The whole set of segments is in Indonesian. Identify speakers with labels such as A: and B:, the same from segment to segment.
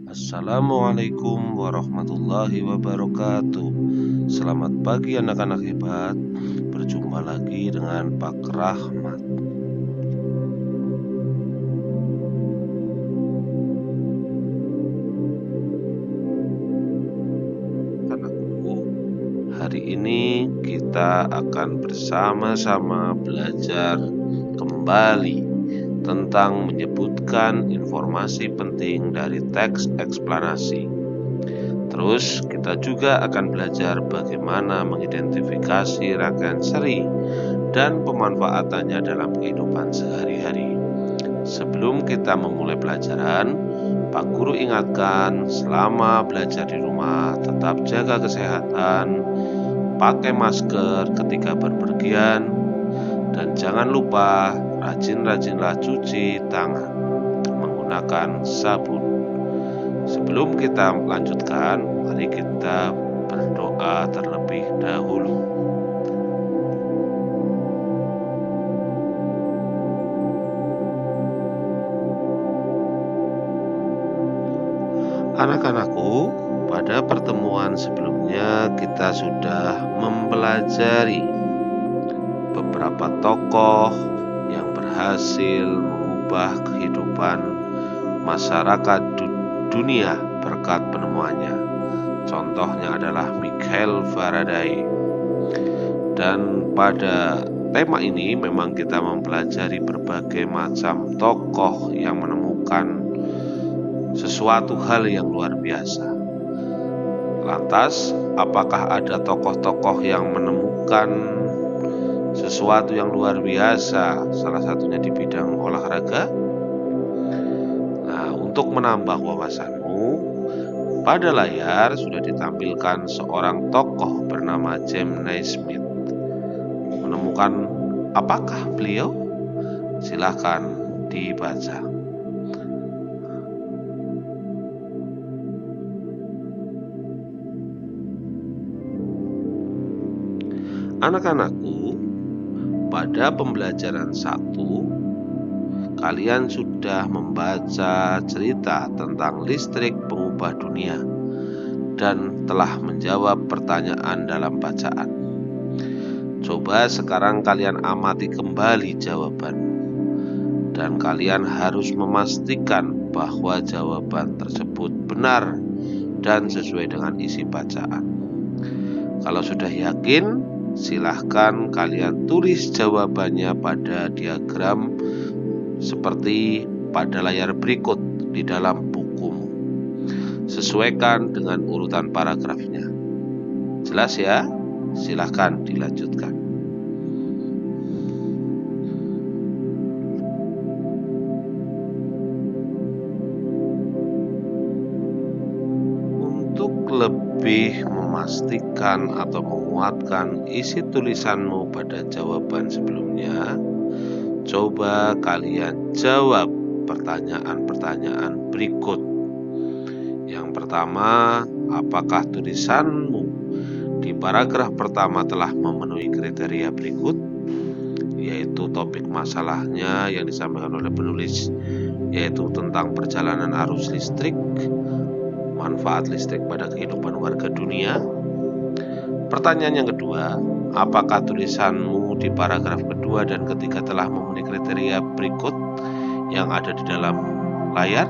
A: Assalamualaikum warahmatullahi wabarakatuh. Selamat pagi anak-anak hebat. Berjumpa lagi dengan Pak Rahmat. Anakku, hari ini kita akan bersama-sama belajar kembali tentang menyebutkan informasi penting dari teks eksplanasi. Terus kita juga akan belajar bagaimana mengidentifikasi rangkaian seri dan pemanfaatannya dalam kehidupan sehari-hari. Sebelum kita memulai pelajaran, Pak Guru ingatkan selama belajar di rumah tetap jaga kesehatan, pakai masker ketika berpergian, dan jangan lupa rajin-rajinlah cuci tangan menggunakan sabun. Sebelum kita melanjutkan, mari kita berdoa terlebih dahulu. Anak-anakku, pada pertemuan sebelumnya kita sudah mempelajari beberapa tokoh yang berhasil mengubah kehidupan masyarakat dunia berkat penemuannya. Contohnya adalah Michael Faraday. Dan pada tema ini memang kita mempelajari berbagai macam tokoh yang menemukan sesuatu hal yang luar biasa. Lantas, apakah ada tokoh-tokoh yang menemukan sesuatu yang luar biasa, salah satunya di bidang olahraga? Nah, untuk menambah wawasanmu, pada layar sudah ditampilkan seorang tokoh bernama James Naismith. Menemukan apakah beliau? Silahkan dibaca. Anak-anakku, pada pembelajaran 1, kalian sudah membaca cerita tentang listrik pengubah dunia dan telah menjawab pertanyaan dalam bacaan. Coba sekarang kalian amati kembali jawabanmu, dan kalian harus memastikan bahwa jawaban tersebut benar dan sesuai dengan isi bacaan. Kalau sudah yakin, silahkan kalian tulis jawabannya pada diagram seperti pada layar berikut di dalam bukumu. Sesuaikan dengan urutan paragrafnya. Jelas ya? Silahkan dilanjutkan. Untuk lebih memastikan atau menguatkan isi tulisanmu pada jawaban sebelumnya, coba kalian jawab pertanyaan-pertanyaan berikut. Yang pertama, apakah tulisanmu di paragraf pertama telah memenuhi kriteria berikut, yaitu topik masalahnya yang disampaikan oleh penulis, yaitu tentang perjalanan arus listrik, manfaat listrik pada kehidupan warga dunia. Pertanyaan yang kedua, apakah tulisanmu di paragraf kedua dan ketiga telah memenuhi kriteria berikut yang ada di dalam layar?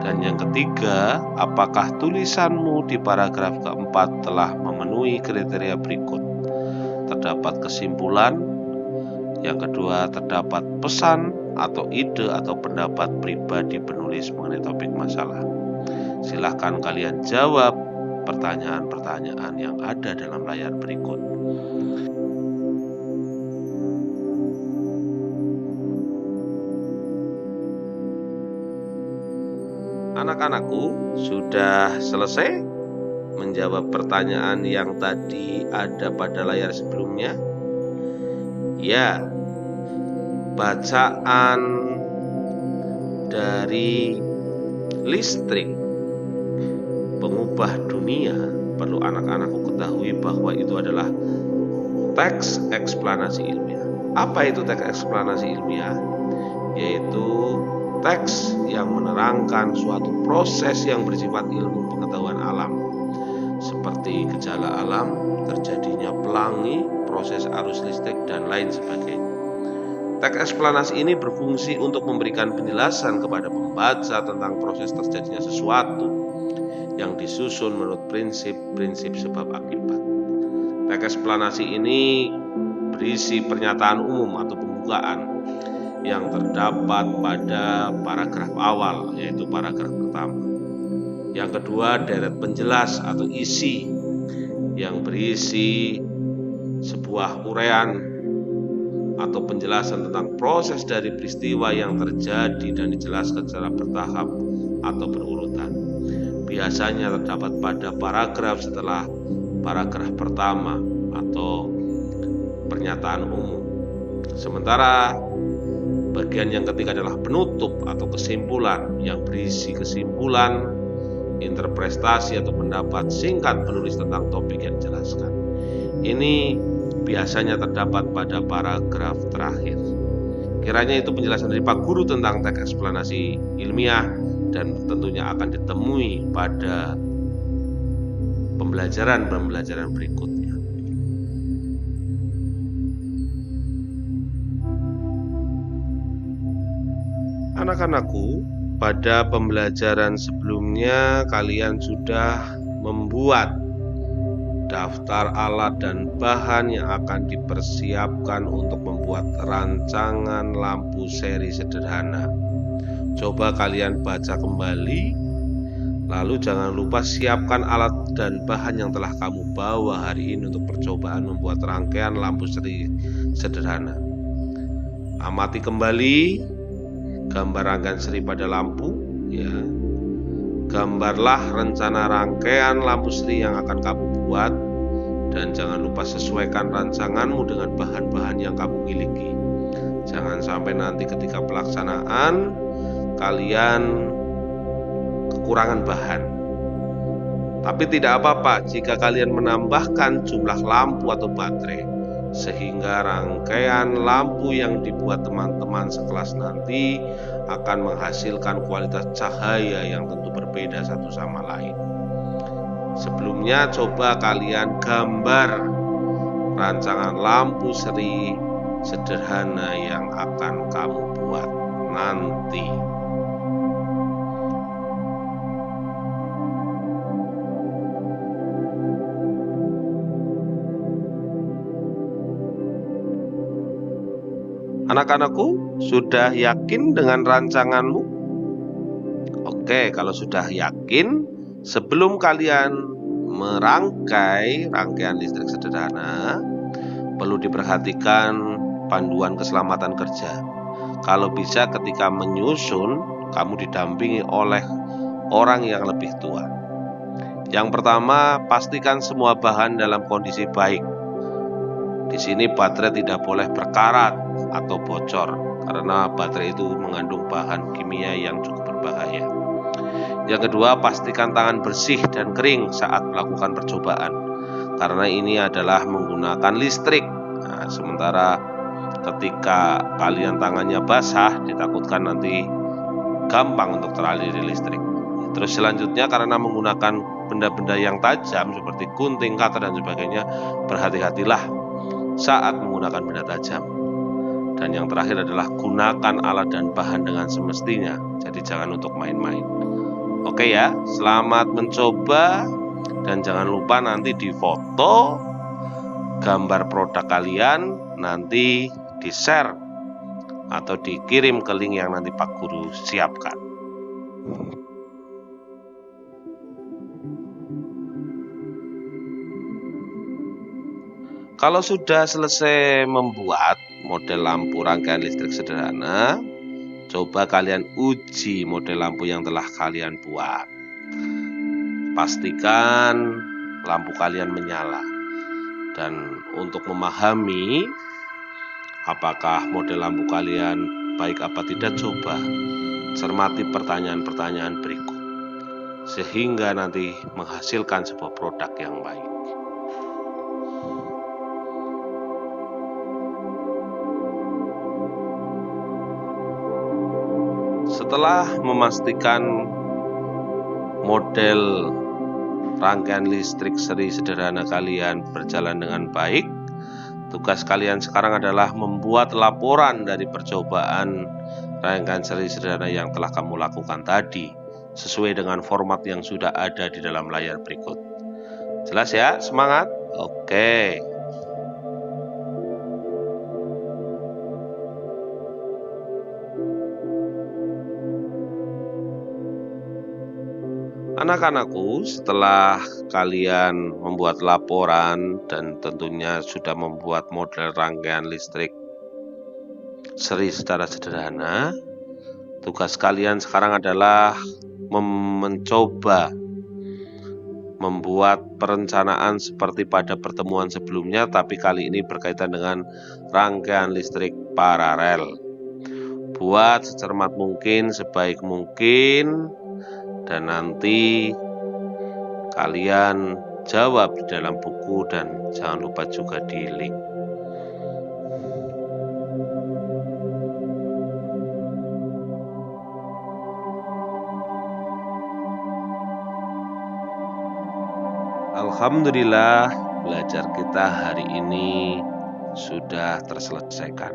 A: Dan yang ketiga, apakah tulisanmu di paragraf keempat telah memenuhi kriteria berikut? Terdapat kesimpulan. Yang kedua, terdapat pesan atau ide atau pendapat pribadi penulis mengenai topik masalah. Silahkan kalian jawab pertanyaan-pertanyaan yang ada dalam layar berikut. Anak-anakku, sudah selesai menjawab pertanyaan yang tadi ada pada layar sebelumnya? Ya, bacaan dari listrik pengubah dunia perlu anak-anakku ketahui bahwa itu adalah teks eksplanasi ilmiah. Apa itu teks eksplanasi ilmiah? Yaitu teks yang menerangkan suatu proses yang bersifat ilmu pengetahuan alam, seperti gejala alam, terjadinya pelangi, proses arus listrik, dan lain sebagainya. Teks eksplanasi ini berfungsi untuk memberikan penjelasan kepada pembaca tentang proses terjadinya sesuatu yang disusun menurut prinsip-prinsip sebab akibat. Teks eksplanasi ini berisi pernyataan umum atau pembukaan yang terdapat pada paragraf awal, yaitu paragraf pertama. Yang kedua, deret penjelas atau isi yang berisi sebuah uraian atau penjelasan tentang proses dari peristiwa yang terjadi dan dijelaskan secara bertahap atau berurutan. Biasanya terdapat pada paragraf setelah paragraf pertama atau pernyataan umum. Sementara bagian yang ketiga adalah penutup atau kesimpulan yang berisi kesimpulan, interpretasi atau pendapat singkat penulis tentang topik yang dijelaskan. Ini biasanya terdapat pada paragraf terakhir. Kiranya itu penjelasan dari Pak Guru tentang teks eksplanasi ilmiah dan tentunya akan ditemui pada pembelajaran berikutnya. Anak-anakku, pada pembelajaran sebelumnya kalian sudah membuat daftar alat dan bahan yang akan dipersiapkan untuk membuat rancangan lampu seri sederhana. Coba kalian baca kembali, lalu jangan lupa siapkan alat dan bahan yang telah kamu bawa hari ini untuk percobaan membuat rangkaian lampu seri sederhana. Amati kembali gambar rangkaian seri pada lampu, ya. Gambarlah rencana rangkaian lampu seri yang akan kamu buat, dan jangan lupa sesuaikan rancanganmu dengan bahan-bahan yang kamu miliki. Jangan sampai nanti ketika pelaksanaan kalian kekurangan bahan. Tapi tidak apa-apa jika kalian menambahkan jumlah lampu atau baterai, sehingga rangkaian lampu yang dibuat teman-teman sekelas nanti akan menghasilkan kualitas cahaya yang tentu berbeda satu sama lain. Sebelumnya coba kalian gambar rancangan lampu seri sederhana yang akan kamu buat nanti. Anak-anakku, sudah yakin dengan rancanganmu? Oke, kalau sudah yakin, sebelum kalian merangkai rangkaian listrik sederhana, perlu diperhatikan panduan keselamatan kerja. Kalau bisa ketika menyusun, kamu didampingi oleh orang yang lebih tua. Yang pertama, pastikan semua bahan dalam kondisi baik. Di sini baterai tidak boleh berkarat atau bocor, karena baterai itu mengandung bahan kimia yang cukup berbahaya. Yang kedua, pastikan tangan bersih dan kering saat melakukan percobaan, karena ini adalah menggunakan listrik. Nah, sementara ketika kalian tangannya basah, ditakutkan nanti gampang untuk teraliri listrik. Terus selanjutnya, karena menggunakan benda-benda yang tajam seperti gunting, cutter, dan sebagainya, berhati-hatilah saat menggunakan benda tajam. Dan yang terakhir adalah gunakan alat dan bahan dengan semestinya. Jadi jangan untuk main-main. Oke ya, selamat mencoba. Dan jangan lupa nanti difoto gambar produk kalian, nanti di-share atau dikirim ke link yang nanti Pak Guru siapkan. Kalau sudah selesai membuat model lampu rangkaian listrik sederhana, coba kalian uji model lampu yang telah kalian buat. Pastikan lampu kalian menyala. Dan untuk memahami apakah model lampu kalian baik apa tidak, coba cermati pertanyaan-pertanyaan berikut, sehingga nanti menghasilkan sebuah produk yang baik. Setelah memastikan model rangkaian listrik seri sederhana kalian berjalan dengan baik, tugas kalian sekarang adalah membuat laporan dari percobaan rangkaian seri sederhana yang telah kamu lakukan tadi, sesuai dengan format yang sudah ada di dalam layar berikut. Jelas ya? Semangat? Oke. Anak-anakku, setelah kalian membuat laporan dan tentunya sudah membuat model rangkaian listrik seri secara sederhana, tugas kalian sekarang adalah mencoba membuat perencanaan seperti pada pertemuan sebelumnya, tapi kali ini berkaitan dengan rangkaian listrik paralel. Buat secermat mungkin, sebaik mungkin, dan nanti kalian jawab di dalam buku dan jangan lupa juga di link. Alhamdulillah, belajar kita hari ini sudah terselesaikan.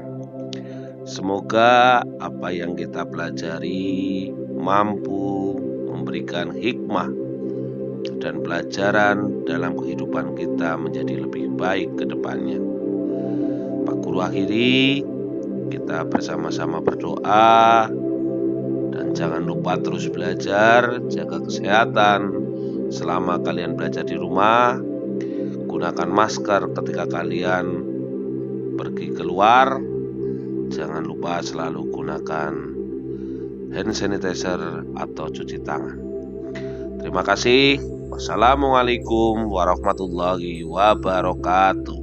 A: Semoga apa yang kita pelajari mampu memberikan hikmah dan pelajaran dalam kehidupan kita menjadi lebih baik ke depannya. Pak Guru akhiri, kita bersama-sama berdoa dan jangan lupa terus belajar, jaga kesehatan selama kalian belajar di rumah. Gunakan masker ketika kalian pergi keluar. Jangan lupa selalu gunakan hand sanitizer atau cuci tangan. Terima kasih. Wassalamualaikum warahmatullahi wabarakatuh.